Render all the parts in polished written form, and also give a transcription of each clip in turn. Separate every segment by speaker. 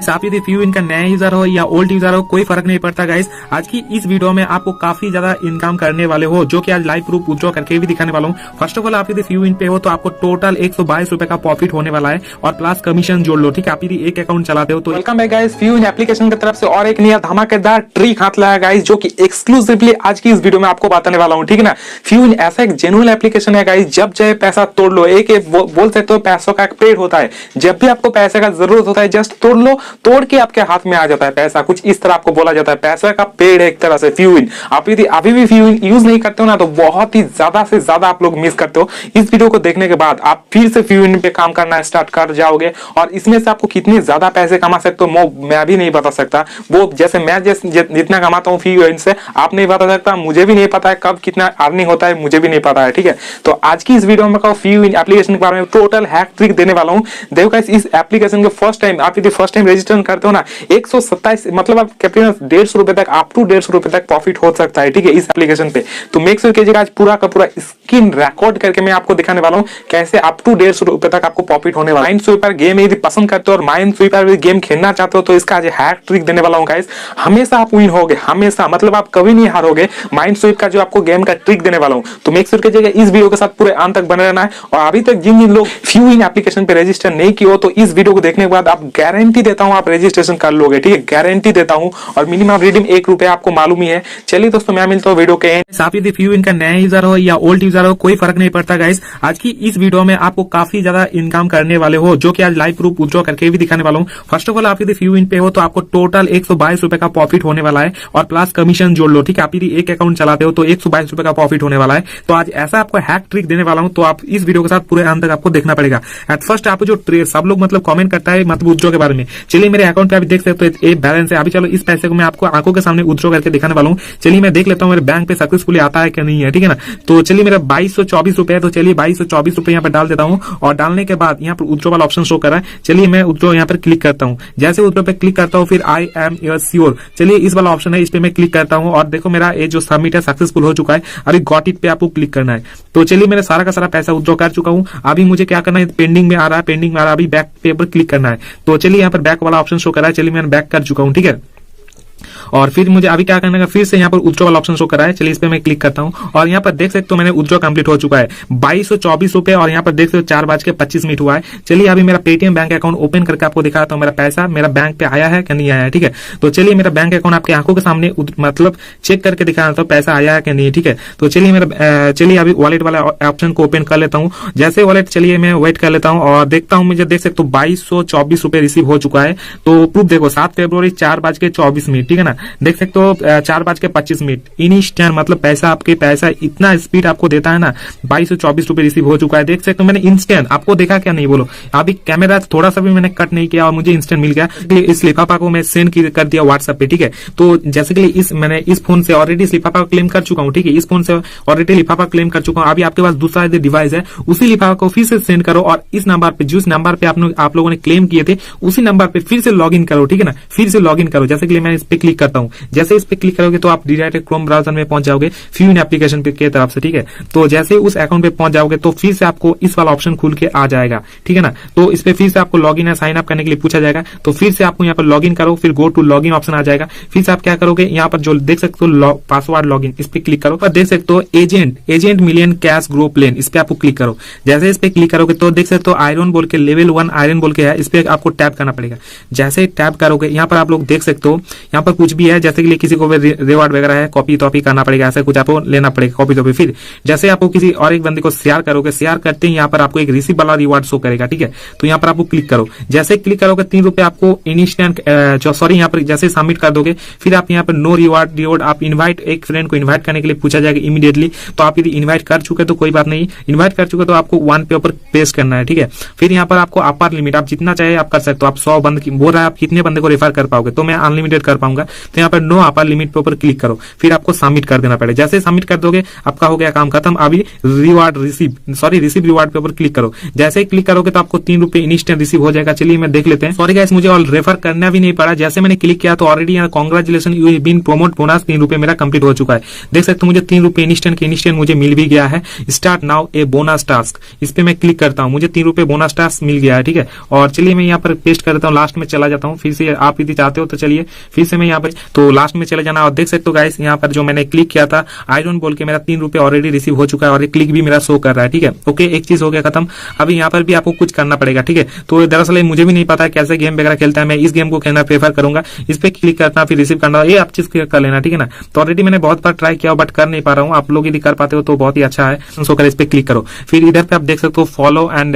Speaker 1: आप यदि फ्यू इनका नया यूजर हो या ओल्ड यूजर हो कोई फर्क नहीं पड़ता गाइस। आज की इस वीडियो में आपको काफी ज्यादा इनकम करने वाले हो, जो कि आज लाइव प्रूफ विड्रॉ करके भी दिखाने वाला हूँ। फर्स्ट ऑफ ऑल आप यदि फ्यू इन पे हो तो आपको टोटल 122 रुपए का प्रॉफिट होने वाला है और प्लस कमीशन जोड़ लो, ठीक है। आप यदि एक अकाउंट चलाते हो तो
Speaker 2: welcome back guys, few in application की तरफ से और एक नया धमाकेदार ट्रिक हाथ लाया गाइस, जो कि एक्सक्लूसिवली आज की इस वीडियो में आपको बताने वाला हूं, ठीक है ना। फ्यू इन ऐसा एक जेन्युइन एप्लीकेशन है गाइस, जब चाहे पैसा तोड़ लो। एक बोल सकते हो पैसों का एक पेड़ होता है, जब भी आपको पैसे का जरूरत होता है जस्ट तोड़ लो, तोड़ के आपके हाथ में आ जाता है पैसा। कुछ इस तरह आपको बोला जाता है, पैसा का पेड़ है एक तरह से फ्यू इन। आप यदि अभी भी फ्यू इन यूज नहीं करते हो ना तो बहुत ही ज्यादा से ज्यादा आप लोग मिस करते हो। इस वीडियो को देखने के बाद आप फिर से फ्यू इन पे काम करना स्टार्ट कर जाओगे और इसमें से आपको कितने ज्यादा पैसे कमा सकते हो वो मैं भी नहीं बता सकता। वो जैसे मैं जितना कमाता हूँ फ्यू इन से आप नहीं बता सकता, मुझे भी नहीं पता है कब कितना अर्निंग होता है, मुझे भी नहीं पता है, ठीक है। तो आज की इस वीडियो में फ्यू इन एप्लीकेशन के बारे में टोटल हैक ट्रिक देने वाला हूँ। देखो गाइस, इस एप्लीकेशन के फर्स्ट टाइम आप यदि फर्स्ट टाइम रजिस्टर करते हो ना 127 मतलब आप कैपिटल 150 रुपए तक अप टू 150 रुपए तक प्रॉफिट हो सकता है, ठीक है, इस एप्लीकेशन पे। तो मेक श्योर कीजिएगा आज पूरा का पूरा स्क्रीन रिकॉर्ड करके मैं आपको दिखाने वाला हूँ कैसे अप टू 150 रुपए तक आपको प्रॉफिट होने वाला है। माइंड स्वीपर गेम यदि पसंद करते हो और माइंड स्वीपर गेम खेलना चाहते हो तो इसका आज हैक ट्रिक देने वाला हूँ गाइस। हमेशा आप विन होगे, हमेशा, मतलब आप कभी नहीं हारोगे माइंड स्वीप का जो आपको गेम का ट्रिक देने वाला हूँ। तो मेक श्योर कीजिएगा इस वीडियो के साथ पूरे अंत तक बने रहना है। और अभी तक जिन जिन लोग फ्यू इन एप्लीकेशन पे रजिस्टर नहीं किए हो तो इस वीडियो को देखने के बाद आप गारंटी देता हूँ आप रजिस्ट्रेशन कर लोगे, ठीक है, गारंटी देता हूँ। और मिनिमम रिडीम 1 रुपया आपको मालूम ही है। चलिए दोस्तों, मैं मिलता हूँ वीडियो के एंड।
Speaker 1: आप यदि फ्यू इनका नया यूजर हो या ओल्ड यूजर हो कोई फर्क नहीं पड़ता गाइस। आज की इस वीडियो में आपको काफी ज्यादा इनकम करने वाले हो, जो कि आज लाइव प्रूफ विड्रॉ करके भी दिखाने वाला हूँ। फर्स्ट ऑफ ऑल आप यदि फ्यू इन पे हो तो आपको टोटल 122 रुपए का प्रॉफिट होने वाला है और प्लस कमीशन जोड़ लो, ठीक है। आप यदि एक अकाउंट चलाते हो तो 122 रुपए का प्रॉफिट होने वाला है। तो आज ऐसा आपको हैक ट्रिक देने वाला हूँ, तो आप इस वीडियो के साथ पूरे अंत तक आपको देखना पड़ेगा। एट फर्स्ट आप जो ट्रेड सब लोग मतलब कमेंट करता है मतलब विड्रॉ के बारे में। चलिए मेरे अकाउंट पे आप देख सकते हो एक बैलेंस है। अभी चलो इस पैसे को मैं आपको आंखों के सामने विड्रॉ करके दिखाने वाला हूँ। चलिए मैं देख लेता हूँ मेरे बैंक पे सक्सेसफुली आता है कि नहीं है, ठीक है ना। तो चलिए मेरा 2224 रुपए है, तो चलिए 2224 रुपए यहाँ पर डाल देता हूँ और डालने के बाद यहाँ पर विड्रॉ वाला ऑप्शन शो कर रहा है। चलिए मैं विड्रॉ यहाँ पर क्लिक करता हूँ। जैसे विड्रॉ पे क्लिक करता हूँ फिर आई एम श्योर, चलिए इस वाला ऑप्शन है, इस पे मैं क्लिक करता हूँ और देखो मेरा ये जो सबमिट है सक्सेसफुल हो चुका है। अभी गॉट इट पे आपको क्लिक करना है। तो चलिए मेरा सारा का सारा पैसा विड्रॉ कर चुका हूँ। अभी मुझे क्या करना है, पेंडिंग में आ रहा है, पेंडिंग में आ रहा है, अभी बैक पे पर क्लिक करना है। तो चलिए यहाँ पर बैक वाला ऑप्शन शो कर रहा है। चलिए मैंने बैक कर चुका हूँ, ठीक है। और फिर मुझे अभी क्या करना है, फिर से यहाँ पर विड्रॉ वाला ऑप्शन शो कर रहा है। चलिए इस पे मैं क्लिक करता हूँ और यहाँ पर देख सकते हो मैंने विड्रॉ कंप्लीट हो चुका है 2224 रुपए और यहाँ पर देख सकते हो 4:25 हुआ है। चलिए अभी मेरा पेटीएम बैंक अकाउंट ओपन करके आपको दिखाता हूँ मेरा पैसा मेरा बैंक पे आया है कि नहीं आया है, ठीक है। तो चलिए मेरा बैंक अकाउंट आपकी आंखों के सामने मतलब चेक करके दिखाता हूँ पैसा आया है कि नहीं, ठीक है। तो चलिए अभी वॉलेट वाला ऑप्शन को ओपन कर लेता हूँ। जैसे वॉलेट चलिए मैं वेट कर लेता हूँ और देखता हूँ मुझे देख सकते हो 2224 रुपए रिसीव हो चुका है। तो प्रूफ देखो 7 फरवरी 4:24, ठीक है ना। देख सकते हो 4:25 इंस्टेंट, मतलब पैसा आपके पैसा इतना स्पीड आपको देता है ना। 2224 रुपए रिसीव हो चुका है, देख सकते हो मैंने इंस्टेंट। आपको देखा क्या नहीं बोलो, अभी कैमरा थोड़ा सा भी मैंने कट नहीं किया और मुझे इंस्टेंट मिल गया। इस लिफाफा को मैं सेंड कर दिया व्हाट्सएप पे, ठीक है। तो जैसे कि मैंने इस फोन से ऑलरेडी इस लिफाफा क्लेम कर चुका हूँ, ठीक है। इस फोन से ऑलरेडी लिफाफा क्लेम कर चुका हूँ। अभी आपके पास दूसरा डिवाइस है, उसी लिफाफा को फिर से सेंड करो और इस नंबर पे जिस नंबर पे आप लोगों ने क्लेम किए थे उसी नंबर पे फिर से लॉग इन करो, ठीक है ना। फिर से लॉग इन करो। जैसे कि मैं इस पे क्लिक करता हूँ, जैसे इस पे क्लिक करोगे तो आप डायरेक्ट क्रोम ब्राउजर में पहुंच जाओगे फ्यू इन एप्लीकेशन पे के तरफ से, ठीक है। तो जैसे उस अकाउंट पे पहुंच जाओगे तो फिर से आपको इस वाला ऑप्शन खुल के आ जाएगा, ठीक है ना। तो इस पे फिर से आपको लॉगिन या साइन अप करने के लिए पूछा जाएगा। तो फिर से आपको यहाँ पर लॉगिन करो, फिर गो टू लॉगिन ऑप्शन आ जाएगा। फिर से आप क्या करोगे, यहाँ पर जो देख सकते हो पासवर्ड लॉगिन, इस पे क्लिक करो और देख सकते हो agent million cash grow plane, इस पे आपको क्लिक करो। जैसे इस पे क्लिक करोगे तो देख सकते हो आयरन बोल के लेवल 1 आयरन बोल के है, इस पे आपको टैप करना पड़ेगा। जैसे टैप करोगे यहाँ पर आप लोग देख सकते हो यहाँ पर कुछ भी है, जैसे कि किसी को रिवार्ड वगैरह है, कॉपी टॉपी करना पड़ेगा, ऐसा कुछ आपको लेना पड़ेगा कॉपी टॉपी। फिर जैसे आपको किसी और एक बंदे को शेयर करोगे, शेयर करते ही यहाँ पर आपको एक रिसीव वाला रिवार्ड शो करेगा, ठीक है। तो यहाँ पर आपको क्लिक करो। जैसे क्लिक करोगे 3 रुपए आपको इंस्टेंट यहाँ पर जैसे सबमिट कर दोगे फिर आप यहाँ पर नो रिवॉर्ड आप इन्वाइट एक फ्रेंड को इन्वाइट करने के लिए पूछा जाएगा इमीडिएटली। तो आप यदि इन्वाइट कर चुके तो कोई बात नहीं, इन्वाइट कर चुके तो आपको 1 पे ऊपर पेस्ट करना है, ठीक है। फिर यहाँ पर आपको अपर लिमिट आप जितना चाहे आप कर सकते हो। आप 100 बंद बोल रहा है, आप कितने बंदे को रेफर कर पाओगे, तो मैं अनलिमिटेड कर पाऊंगा। तो यहाँ पर नो अपर लिमिट पे ऊपर क्लिक करो, फिर आपको सबमिट कर देना पड़ेगा। जैसे सबमिट कर दोगे आपका हो गया काम खत्म। अभी रिसीव रिवार्ड पे ऊपर क्लिक करो। जैसे ही क्लिक करोगे तो आपको 3 रुपए इंस्टेंट रिसीव हो जाएगा। चलिए मैं देख लेते हैं। सॉरी गाइस, मुझे और रेफर करना भी नहीं पड़ा, जैसे मैंने क्लिक किया तो ऑलरेडी यहाँ congratulation you have been promote bonus 3 रुपए मेरा कंप्लीट हो चुका है। देख सकते हो मुझे 3 रुपए इंस्टेंट मुझे मिल भी गया है। Start now a bonus task, इस पे मैं क्लिक करता हूँ, मुझे 3 रुपए बोनस टास्क मिल गया है। ठीक है, और चलिए मैं यहाँ पर पेस्ट करता हूँ, लास्ट में चला जाता हूँ। फिर से आप यदि चाहते हो तो चलिए फिर से मैं यहाँ पर तो लास्ट में चले जाना। और देख सकते हो गाइस यहाँ पर जो मैंने क्लिक किया था आई डोंट बोल के मेरा 3 रुपए ऑलरेडी रिसीव हो चुका है और एक क्लिक भी मेरा शो कर रहा है। ठीक है, ओके, एक चीज हो गया खत्म। अभी यहाँ पर भी आपको कुछ करना पड़ेगा। ठीक है, तो दरअसल मुझे भी नहीं पता है कैसे गेम वगैरह खेलता है, मैं इस गेम को खेलना प्रेफर करूंगा। इस पे क्लिक करना फिर रिसीव करना, ये आप चीज कर लेना। ठीक है ना, तो ऑलरेडी मैंने बहुत बार ट्राई किया बट कर नहीं पा रहा हूँ। आप लोग यदि कर पाते हो तो बहुत ही अच्छा है। सो कर इस पे क्लिक करो, फिर इधर पे आप देख सकते हो फॉलो एंड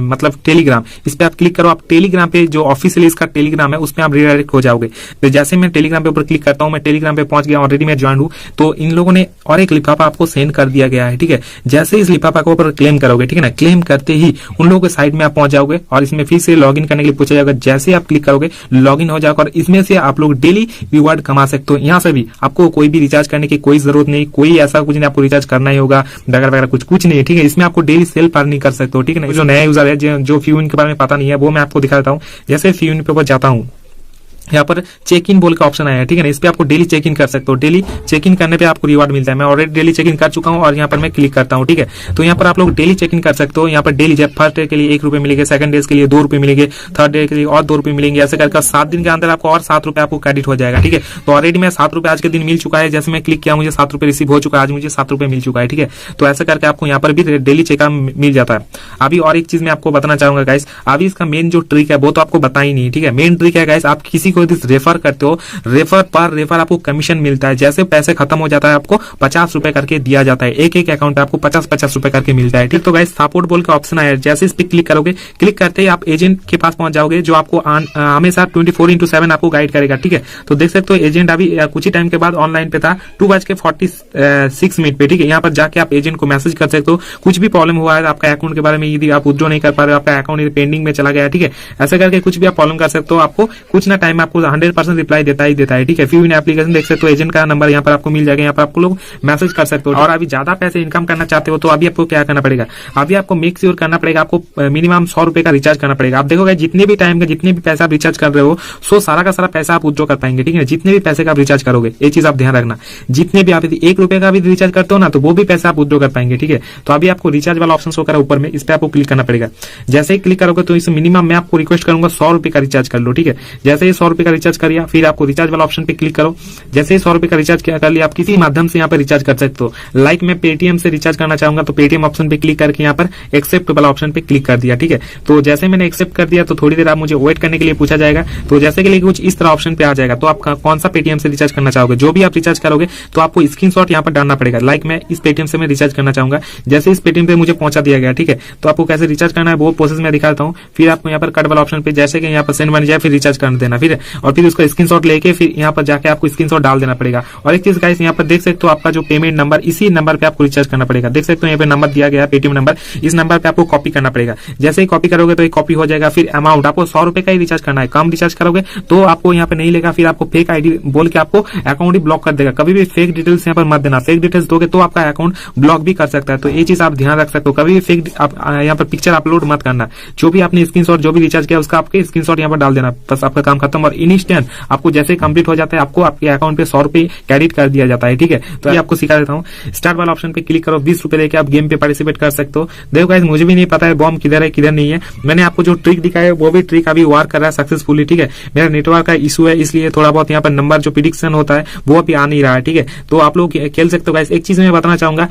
Speaker 1: मतलब टेलीग्राम, इस पे आप क्लिक करो। आप टेलीग्राम पे जो ऑफिशियल इसका टेलीग्राम है उसमें आप रिडायरेक्ट हो जाओगे। तो जैसे मैं टेलीग्राम पे ऊपर क्लिक करता हूँ, मैं टेलीग्राम पे पहुंच गया, ऑलरेडी मैं ज्वाइन हूँ। तो इन लोगों ने और एक लिफाफा आपको सेंड कर दिया गया है। ठीक है, जैसे इस लिफाफा को ऊपर क्लेम करोगे, ठीक है ना, क्लेम करते ही उन लोगों के साइड में आप पहुंच जाओगे और इसमें फिर से लॉगिन करने के लिए पूछा जाएगा। जैसे आप क्लिक करोगे लॉगिन हो जाएगा और इसमें से आप लोग डेली रिवार्ड कमा सकते हो। यहाँ से भी आपको कोई भी रिचार्ज करने की कोई जरूरत नहीं, कोई ऐसा कुछ नहीं, आपको रिचार्ज करना ही होगा वगैरह वगैरह कुछ नहीं है। ठीक है, इसमें आपको डेली सेल्फ अर्निंग कर सकते हो। ठीक है ना, जो नया यूजर है जो फ्यूइन के बारे में पता नहीं है वो मैं आपको दिखा देता हूँ। जैसे फ्यूइन पे ऊपर जाता हूँ, यहाँ पर चेक इन बोल का ऑप्शन आया है। ठीक है ना, इस पे आपको डेली चेक इन कर सकते हो। डेली चेक इन करने पे आपको रिवार्ड मिलता है। मैं ऑलरेडी डेली चेक इन कर चुका हूँ और यहाँ पर मैं क्लिक करता हूँ। ठीक है, तो यहाँ पर आप लोग डेली चेक इन कर सकते हो। यहाँ पर डेली जब फर्स्ट डे के लिए 1 रुपए मिलेंगे, सेकंड डे के लिए 2 रुपए मिलेंगे, थर्ड डे के लिए और 2 रुपए मिलेंगे। ऐसे करके 7 दिन के अंदर आपको और 7 रुपए आपको क्रेडिट हो जाएगा। ठीक है, तो ऑलरेडी मैं 7 रुपए आज के दिन मिल चुका है। जैसे मैं क्लिक किया मुझे 7 रुपए रिसीव हो चुका है, आज मुझे 7 रुपए मिल चुका है। ठीक है, तो ऐसा करके आपको यहाँ पर भी डेली चेक मिल जाता है। अभी और एक चीज मैं आपको बताना चाहूंगा गाइस, अभी इसका मेन जो ट्रिक है वो तो आपको बता ही नहीं। ठीक है, मेन ट्रिक है गाइस, आप किसी को रेफर करते हो, रेफर आपको कमीशन मिलता है। जैसे पैसे खत्म हो जाता है आपको 50 रुपए करके दिया जाता है। एक अकाउंट आपको 50 रुपए करके मिलता है। ठीक, तो गाइस सपोर्ट बोल का ऑप्शन आया, जैसे इस पे क्लिक करोगे, क्लिक करते ही आप एजेंट के पास पहुंच जाओगे जो आपको हमेशा 24/7 आपको गाइड करेगा। ठीक है, तो देख सकते हो एजेंट अभी कुछ ही टाइम के बाद ऑनलाइन पे था 2:46 पे। ठीक है, यहाँ पर जाके आप एजेंट को मैसेज कर सकते हो। कुछ भी प्रॉब्लम हुआ है आपका अकाउंट के बारे में, यदि आप विथड्रॉ नहीं कर पा रहे हो, आपका अकाउंट पेंडिंग में चला गया। ठीक है, ऐसा करके कुछ भी आप प्रॉब्लम कर सकते हो। आपको कुछ ना टाइम आपको 100% रिप्लाई देता है। ठीक है, फ्यूइन एप्लीकेशन देख सकते हो, एजेंट का नंबर यहाँ पर आपको मिल जाएगा, यहाँ पर आपको लोग मैसेज कर सकते हो। और अभी ज्यादा पैसे इनकम करना चाहते हो तो अभी आपको क्या करना पड़ेगा, अभी आपको मेक श्योर करना पड़ेगा, आपको मिनिमम 100 रुपए का रिचार्ज करना पड़ेगा। आप देखोगे जितने भी टाइम का जितने भी पैसा आप रिचार्ज कर रहे हो सो सारा का सारा पैसा आप विथड्रॉ कर पाएंगे। ठीक है, जितने भी पैसे का आप रिचार्ज करोगे, ये चीज आप ध्यान रखना। जितने भी आप 1 रुपए का भी रिचार्ज करते हो ना तो वो भी पैसा आप विथड्रॉ कर पाएंगे। ठीक है, तो अभी आपको रिचार्ज वाला ऑप्शन शो करा ऊपर में, इस पे आपको क्लिक करना पड़ेगा। जैसे ही क्लिक करोगे तो इस मिनिमम मैं आपको रिक्वेस्ट करूंगा 100 रुपए का रिचार्ज कर लो। ठीक है, जैसे ही 100 रुपए का रिचार्ज करिए फिर आपको रिचार्ज वाला ऑप्शन पे क्लिक करो। जैसे ही 100 रुपए का रिचार्ज कर लिया, आप किसी माध्यम से यहाँ पर रिचार्ज कर सकते हो। लाइक मैं पेटीएम से रिचार्ज करना चाहूंगा तो पेटीएम ऑप्शन पे क्लिक करके यहाँ पर एक्सेप्ट वाला ऑप्शन पे क्लिक कर दिया। ठीक है, तो जैसे मैंने एक्सेप्ट कर दिया तो थोड़ी देर आप मुझे वेट करने के लिए पूछा जाएगा। तो जैसे के लिए कुछ इस तरह ऑप्शन पे आ जाएगा, तो आप कौन सा पेटीएम से रिचार्ज करना चाहोगे, जो भी आप रिचार्ज करोगे तो आपको स्क्रीनशॉट यहाँ पर डालना पड़ेगा। लाइक मैं इस पेटीएम से मैं रिचार्ज करना चाहूंगा, जैसे इस पेटीएम पे मुझे पहुंचा दिया गया। ठीक है, तो आपको कैसे रिचार्ज करना है वो प्रोसेस मैं दिखाता हूँ। फिर आपको यहाँ पर कट वाला ऑप्शन पे जैसे कि यहाँ पर सेंड बन जाए फिर रिचार्ज कर देना, फिर और फिर उसका स्क्रीनशॉट लेके फिर यहाँ पर जाके आपको स्क्रीनशॉट डाल देना पड़ेगा। और एक चीज गाइस यहाँ पर देख सकते हो आपका जो पेमेंट नंबर, इसी नंबर पे आपको रिचार्ज करना पड़ेगा। देख सकते हो यहाँ पे नंबर दिया गया पेटीएम नंबर, इस नंबर पे आपको कॉपी करना पड़ेगा। जैसे ही कॉपी करोगे तो ये कॉपी हो जाएगा। फिर अमाउंट आपको 100 रुपए का ही रिचार्ज करना है, कम रिचार्ज करोगे तो आपको यहाँ पे नहीं लेगा, फिर आपको फेक आईडी बोल के आपको अकाउंट ही ब्लॉक कर देगा। कभी भी फेक डिटेल्स यहाँ पर मत देना, फेक डिटेल्स दोगे तो आपका अकाउंट ब्लॉक भी कर सकता है। तो ये चीज आप ध्यान रख सकते हो, कभी भी फेक यहाँ पर पिक्चर अपलोड मत करना। जो भी आपने स्क्रीनशॉट जो भी रिचार्ज किया उसका आपके स्क्रीनशॉट यहाँ पर डाल देना, बस आपका काम खत्म। और इंस्टेंट आपको जैसे कंप्लीट हो जाता है आपको आपके अकाउंट पे 100 रुपए क्रेडिट कर दिया जाता है। ठीक है, तो ये आपको सिखा देता हूँ। स्टार्ट वाला ऑप्शन पे क्लिक करो, 20 रुपए लेके आप गेम पे पार्टिसिपेट कर सकते हो। देखो गाइस मुझे भी नहीं पता है बॉम्ब किधर है किधर नहीं है। मैंने आपको जो ट्रिक दिखाया है वो भी ट्रिक अभी वर्क कर रहा है सक्सेसफुली। ठीक है, मेरा नेटवर्क का इशू है इसलिए थोड़ा बहुत यहाँ पर नंबर जो प्रिडिक्शन होता है वो अभी आ नहीं रहा है। ठीक है, तो आप लोग खेल सकते हो गाइस। एक चीज मैं बताना चाहूंगा,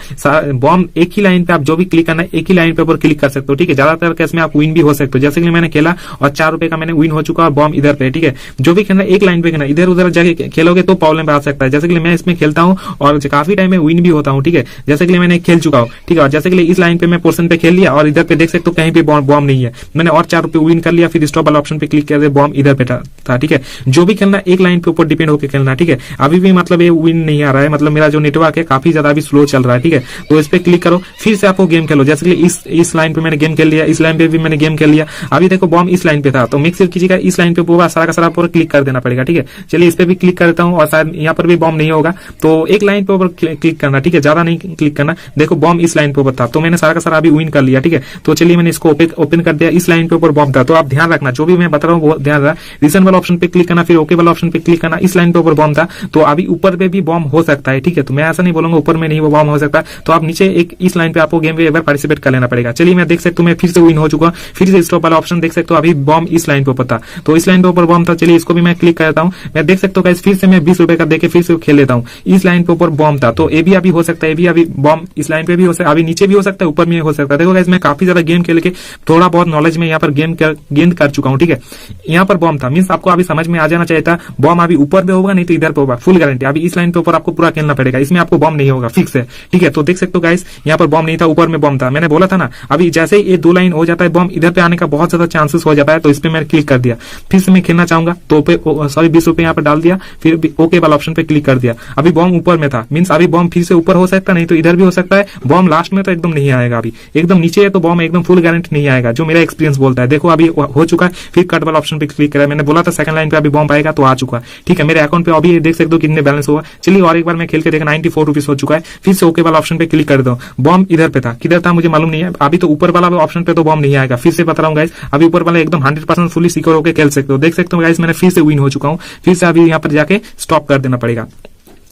Speaker 1: बॉम्ब एक ही लाइन पे आप जो भी क्लिक करना है एक ही लाइन पे ऊपर क्लिक कर सकते हो। ठीक है, ज्यादातर केस में आप विन भी हो सकते हो। जैसे कि मैंने खेला और 4 रुपए का मैंने विन हो चुका और बॉम्ब इधर पे। ठीक है, जो भी खेलना एक लाइन पे खेलना, इधर उधर जाके खेलोगे तो प्रॉब्लम आ सकता है। जैसे कि मैं इसमें खेलता हूँ और काफी टाइम में विन भी होता हूँ। ठीक है, जैसे कि मैंने खेल चुका हूँ। ठीक है, और जैसे कि इस लाइन पे मैं पोर्शन पे खेल लिया और इधर पे देख सकते हो कहीं पे बॉम्ब नहीं है, मैंने और 4 रुपए विन कर लिया। फिर स्टॉप वाला ऑप्शन पे क्लिक कर दिया, बॉम्ब इधर पे था। ठीक है, जो भी खेलना एक लाइन पे ऊपर डिपेंड होकर खेलना। ठीक है, अभी भी मतलब ये विन नहीं आ रहा है, मतलब मेरा जो नेटवर्क है काफी ज्यादा अभी स्लो चल रहा है। ठीक है, तो इस पे क्लिक करो, फिर से आपको गेम खेलो। जैसे कि इस लाइन पे मैंने गेम खेल लिया, इस लाइन पे भी मैंने गेम खेल लिया। अभी देखो बॉम्ब इस लाइन पे था, तो मेक श्योर कीजिएगा इस लाइन पे पूरा सारा का सारा ऊपर क्लिक कर देना पड़ेगा, ठीक है। चलिए इस पे भी क्लिक करता हूँ और शायद यहाँ पर भी बॉम्ब नहीं होगा, तो एक लाइन पे ऊपर क्लिक करना, ठीक है, ज्यादा नहीं क्लिक करना। देखो बॉम्ब इस लाइन पे ऊपर था, तो मैंने सारा का सारा अभी विन कर लिया, ठीक है। तो चलिए मैंने इसको ओपन कर दिया, इस लाइन पे ऊपर बॉम्ब था, तो आप ध्यान रखना जो भी मैं बता रहा हूँ वो ध्यान रखना। रीजन वाला ऑप्शन पे क्लिक करना, फिर ओके वाला ऑप्शन पे क्लिक करना, इस लाइन पे ऊपर बॉम्ब था, तो अभी ऊपर पे भी बॉम्ब हो सकता है, ठीक है। तो मैं ऐसा नहीं बोलूंगा ऊपर में नहीं वो बॉम्ब हो सकता, तो आप नीचे एक इस लाइन पे आपको गेम पे एक बार पार्टिसिपेट कर लेना पड़ेगा। चलिए मैं देख सकता हूँ मैं फिर से विन हो चुका हूँ, फिर से स्टॉप वाला ऑप्शन देख सकते हो, अभी बॉम्ब इस लाइन पे ऊपर था, तो इस लाइन पे ऊपर बॉम्ब था। चलिए इसको भी मैं क्लिक करता हूँ, मैं देख सकता हूँ गाइस फिर से मैं 20 रुपए का देके फिर से खेल लेता हूँ। इस लाइन पे ऊपर बॉम्ब था, तो ये भी अभी हो सकता है, ये भी अभी बॉम्ब इस लाइन पे भी हो सकता है, अभी नीचे भी हो सकता है, ऊपर में हो सकता है। देखो गाइस मैं काफी ज्यादा गेम खेल के थोड़ा बहुत नॉलेज में यहाँ पर गेम गेन कर चुका हूँ, ठीक है। यहाँ पर बॉम्ब था, मीन्स आपको अभी समझ में आ जाना चाहिए था, बॉम्ब अभी ऊपर पे होगा नहीं तो इधर पे होगा, फुल गारंटी। अभी इस लाइन पे ऊपर आपको पूरा खेलना पड़ेगा, इसमें आपको बॉम्ब नहीं होगा, फिक्स है, ठीक है। तो देख सकते हो गाइस यहाँ पर बॉम्ब नहीं था, ऊपर में बॉम्ब था, मैंने बोला था ना। अभी जैसे ही ये 2 लाइन हो जाता है बॉम्ब इधर पे आने का बहुत ज्यादा चांसेस हो जाता है, तो इस पे मैं क्लिक कर दिया, फिर से मैं खेलना चाहूंगा, तो पे सॉरी 20 रुपए यहाँ पे डाल दिया, फिर ओके वाला ऑप्शन पे क्लिक कर दिया। अभी बॉम्ब ऊपर में था, मीन्स अभी बॉम्ब फिर से ऊपर हो सकता है, नहीं तो इधर भी हो सकता है। बॉम्ब लास्ट में तो एकदम नहीं आएगा, अभी एकदम नीचे है तो बॉम्ब एकदम फुल गारंटी नहीं आएगा, जो मेरा एक्सपीरियंस बोलता है। देखो अभी हो चुका है, फिर कट वाला ऑप्शन पे क्लिक करा, मैंने बोला था सेकंड लाइन पे अभी बॉम्ब आएगा, तो आ चुका है, ठीक है। मेरे अकाउंट पे अभी देख सकते हो कितने बैलेंस हुआ। चलिए और एक बार मैं खेल के देखा, 94 रुपीज हो चुका है। फिर से ओके वाला ऑप्शन पे क्लिक कर दो, बॉम्ब इधर पे था, किधर था मुझे मालूम नहीं है। अभी तो ऊपर वाला ऑप्शन पे तो बॉम्ब नहीं आएगा, फिर से बता रहा हूँ गाइस, अभी ऊपर वाला एकदम 100% फुली सिक्योर होकर खेल सकते हो। देख सकते हो गाइस मैंने फिर से विन हो चुका हूँ, फिर से अभी यहाँ पर जाके स्टॉप कर देना पड़ेगा,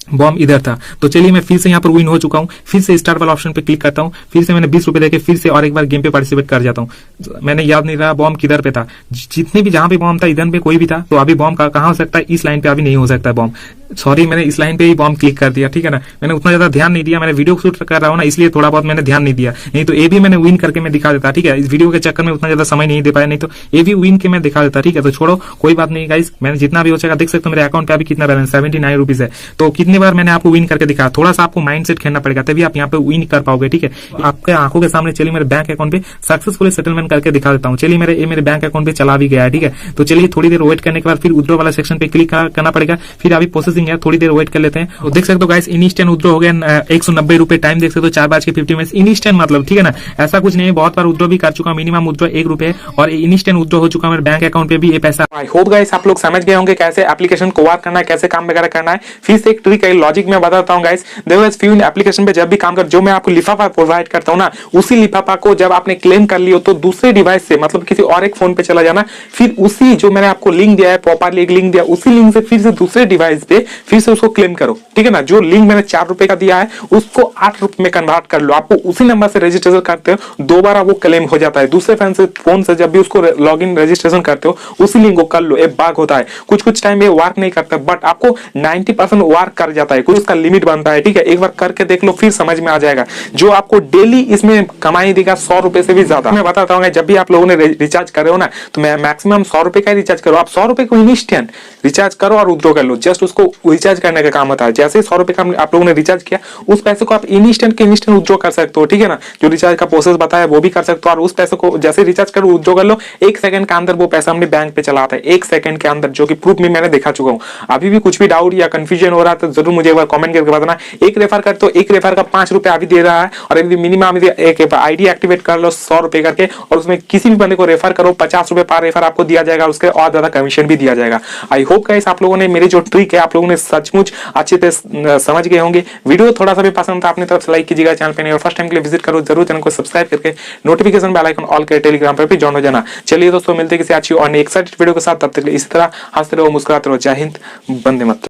Speaker 1: बॉम्ब इधर था। तो चलिए मैं फिर से यहाँ पर विन हो चुका हूँ, फिर से स्टार्ट वाला ऑप्शन पे क्लिक करता हूँ, फिर से मैंने 20 रुपए देके फिर से और एक बार गेम पे पार्टिसिपेट कर जाता हूँ। मैंने याद नहीं रहा बॉम्ब किधर पे था, जितने भी जहां पे बॉम्ब था इधर पे कोई भी था, तो अभी बॉम्ब कहाँ हो सकता है, इस लाइन पे अभी नहीं हो सकता है बॉम्ब, सॉरी मैंने इस लाइन पे ही बॉम्ब क्लिक कर दिया, ठीक है ना। मैंने उतना ज्यादा ध्यान नहीं दिया, मैंने वीडियो शूट कर रहा हूँ ना, इसलिए थोड़ा बहुत मैंने ध्यान नहीं दिया, नहीं तो ये भी मैंने विन करके मैं दिखा देता, ठीक है। इस वीडियो के चक्कर में उतना ज्यादा समय नहीं दे पाया, नहीं तो ये भी विन के मैं दिखा देता, ठीक है। तो छोड़ो कोई बात नहीं गाइस, मैंने जितना भी हो सकेगा, देख सकते हो मेरे अकाउंट पे अभी कितना बैलेंस 79 रुपीज है। तो कितनी बार मैंने आपको विन करके दिखा, थोड़ा सा आपको माइंड सेट खेलना पड़ेगा, तभी आप यहाँ पे विन कर पाओगे, ठीक है। आपके आंखों के सामने चलिए मेरे बैंक अकाउंट पे सक्सेसफुली सेटलमेंट करके दिखा देता हूँ। चलिए मेरे बैंक अकाउंट पे चला भी गया है, ठीक है। तो चलिए थोड़ी देर वेट करने के बाद फिर विड्रॉ वाला सेक्शन पे क्लिक करना पड़ेगा, फिर अभी प्रोसेसिंग है, थोड़ी देर वेट कर लेते हैं। तो देख सकते हो गाइस इंस्टेंट विड्रॉ हो गया 190 रुपए, टाइम देख सकते हो 4:50 इंस्टेंट, मतलब ठीक है ना, ऐसा कुछ नहीं है, बहुत बार विड्रॉ भी कर चुका, मिनिमम विड्रॉ 1 रुपए और इंस्टेंट विड्रॉ हो चुका मेरे बैंक अकाउंट पे भी ये पैसा।
Speaker 2: आई होप गाइस आप लोग समझ गए होंगे कैसे एप्लीकेशन को वर्क करना है, कैसे काम वगैरह करना है। फिर से एक ट्रिक है, लॉजिक में बताता हूँ गाइस। देखो इस फ्यून एप्लीकेशन पे जब भी काम कर, जो मैं आपको लिफाफा प्रोवाइड करता हूँ ना, उसी लिफाफा को जब आपने क्लेम कर लियो तो दूसरे डिवाइस से, मतलब किसी और एक फोन पे चला जाना, फिर उसी जो मैंने आपको लिंक दिया है, प्रॉपरली एक लिंक दिया, उसी लिंक से फिर से दूसरे डिवाइस पे फिर से उसको क्लेम करो, ठीक है ना। जो लिंक मैंने 4 रुपए का दिया है उसको 8 रुपए में कन्वर्ट कर लो, आपको उसी नंबर से रजिस्ट्रेशन करते हो, दोबारा वो क्लेम हो जाता है। दूसरे फोन से जब भी उसको लॉग इन रजिस्ट्रेशन करते हो उसी लिंक को कर लो, एक बाग होता है, कुछ टाइम ये वर्क नहीं करता, बट आपको 90% वर्क कर जाता है, कुछ उसका लिमिट बनता है, ठीक है। एक बार करके देख लो, फिर समझ में आ जाएगा। जो आपको डेली इसमें कमाई देगा 100 रुपए से भी ज्यादा। मैं बताता हूँ जब भी आप लोगों ने रिचार्ज करे हो ना, तो मैं मैक्सिमम 100 रुपए का रिचार्ज करो, आप 100 रुपए को इंस्टेंट रिचार्ज करो और विड्रॉ कर लो, जस्ट उसको रिचार्ज करने का काम होता है। जैसे 100 रुपए का आप लोगों ने रिचार्ज किया, उस पैसे को आप इंस्टेंट के इंस्टेंट विड्रॉ कर सकते हो, ठीक है ना। जो रिचार्ज का प्रोसेस बताया वो भी कर सकते हो, और उस पैसे को जैसे रिचार्ज करो विड्रॉ कर लो, 1 सेकंड के अंदर वो पैसा हमने बैंक पे चला आता है, 1 सेकंड के अंदर, जो कि प्रूफ में मैंने दिखा चुका हूँ। अभी भी कुछ भी डाउट या कंफ्यूजन हो रहा है तो जरूर मुझे एक बार कमेंट करके बताना। एक रेफर कर, तो एक रेफर का 5 रुपए अभी दे रहा है, और अभी मिनिमम एक आईडी एक्टिवेट कर लो 100 रुपए करके, और उसमें किसी भी बंदे को रेफर करो, 50 रुपए पर रेफर आपको दिया जाएगा, उसके और ज्यादा कमीशन भी दिया जाएगा। आई होप गाइस आप लोगों ने मेरी जो ट्रिक है आप लोगों ने सचमुच अच्छे से समझ गए होंगे। वीडियो थोड़ा सा भी पसंद था अपनी तरफ से लाइक कीजिएगा, चैनल पे नहीं और फर्स्ट टाइम के लिए विजिट करो जरूर, चैनल को सब्सक्राइब करके नोटिफिकेशन बेल आइकन ऑल के टेलीग्राम पर भी ज्वाइन हो जाना। चलिए दोस्तों मिलते हैं किसी अच्छी और एक्साइटेड वीडियो के साथ, तब तक इसी तरह हंसते रहो, मुस्कुराते रहो। जय हिंद, वंदे मातरम।